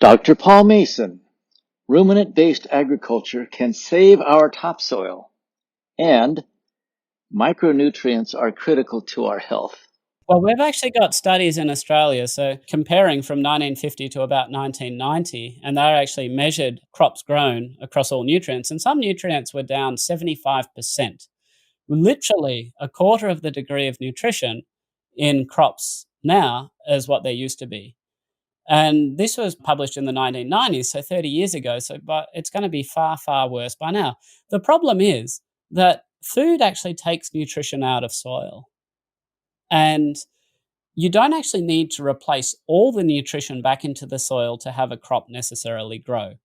Dr. Paul Mason, ruminant-based agriculture can save our topsoil, and micronutrients are critical to our health. Well, we've actually got studies in Australia, so comparing from 1950 to about 1990, and they're actually measured crops grown across all nutrients, and some nutrients were down 75%. Literally a quarter of the degree of nutrition in crops now as what there used to be. And this was published in the 1990s, so 30 years ago. But it's going to be far, far worse by now. The problem is that food actually takes nutrition out of soil. And you don't actually need to replace all the nutrition back into the soil to have a crop necessarily grow.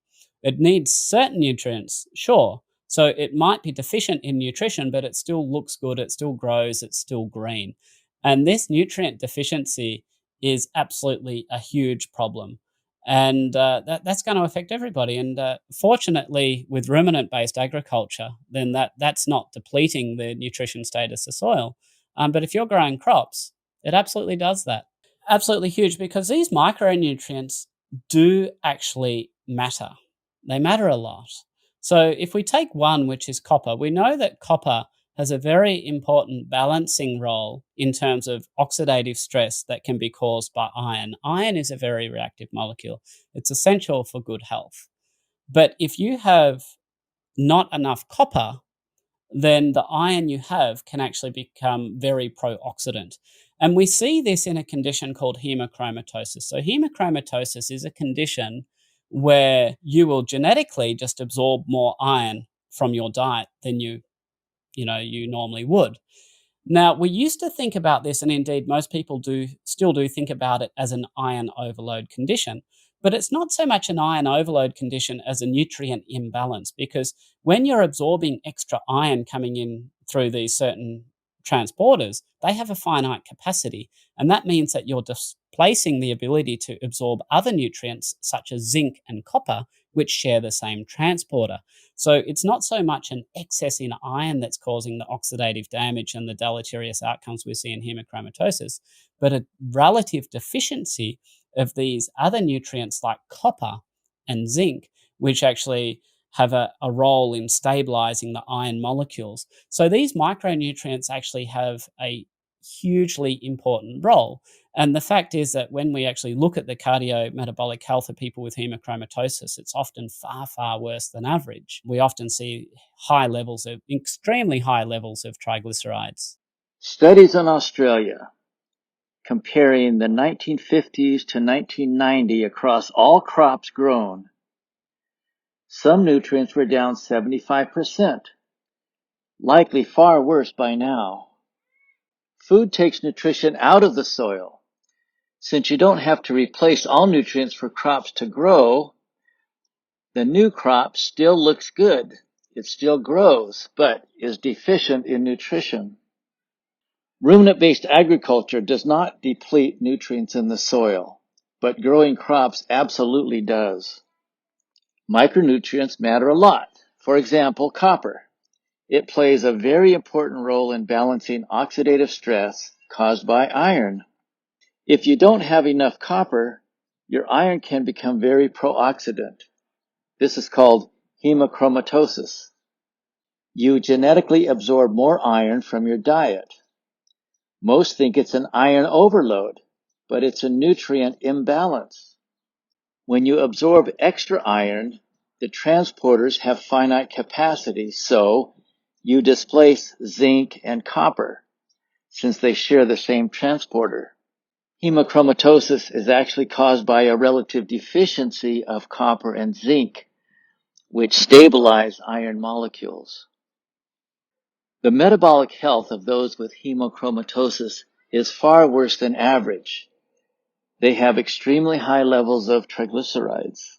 It needs certain nutrients, sure. So it might be deficient in nutrition, but it still looks good, it still grows, it's still green. And this nutrient deficiency is absolutely a huge problem. And that's going to affect everybody. And fortunately, with ruminant-based agriculture, then that's not depleting the nutrition status of soil. But if you're growing crops, it absolutely does that. Absolutely huge, because these micronutrients do actually matter. They matter a lot. So if we take one, which is copper, we know that copper has a very important balancing role in terms of oxidative stress that can be caused by iron. Iron is a very reactive molecule. It's essential for good health. But if you have not enough copper, then the iron you have can actually become very pro-oxidant. And we see this in a condition called hemochromatosis. So hemochromatosis is a condition where you will genetically just absorb more iron from your diet than you normally would. Now, we used to think about this, and indeed most people still do think about it as an iron overload condition. But it's not so much an iron overload condition as a nutrient imbalance, because when you're absorbing extra iron coming in through these certain transporters, they have a finite capacity. And that means that you're displacing the ability to absorb other nutrients such as zinc and copper, which share the same transporter. So it's not so much an excess in iron that's causing the oxidative damage and the deleterious outcomes we see in hemochromatosis, but a relative deficiency of these other nutrients like copper and zinc, which actually have a role in stabilizing the iron molecules. So these micronutrients actually have a hugely important role. And the fact is that when we actually look at the cardiometabolic health of people with hemochromatosis, it's often far, far worse than average. We often see extremely high levels of triglycerides. Studies in Australia comparing the 1950s to 1990 across all crops grown. Some nutrients were down 75%, likely far worse by now. Food takes nutrition out of the soil. Since you don't have to replace all nutrients for crops to grow, the new crop still looks good. It still grows, but is deficient in nutrition. Ruminant-based agriculture does not deplete nutrients in the soil, but growing crops absolutely does. Micronutrients matter a lot. For example, copper. It plays a very important role in balancing oxidative stress caused by iron. If you don't have enough copper, your iron can become very pro-oxidant. This is called hemochromatosis. You genetically absorb more iron from your diet. Most think it's an iron overload, but it's a nutrient imbalance. When you absorb extra iron, the transporters have finite capacity, so you displace zinc and copper, since they share the same transporter. Hemochromatosis is actually caused by a relative deficiency of copper and zinc, which stabilize iron molecules. The metabolic health of those with hemochromatosis is far worse than average. They have extremely high levels of triglycerides.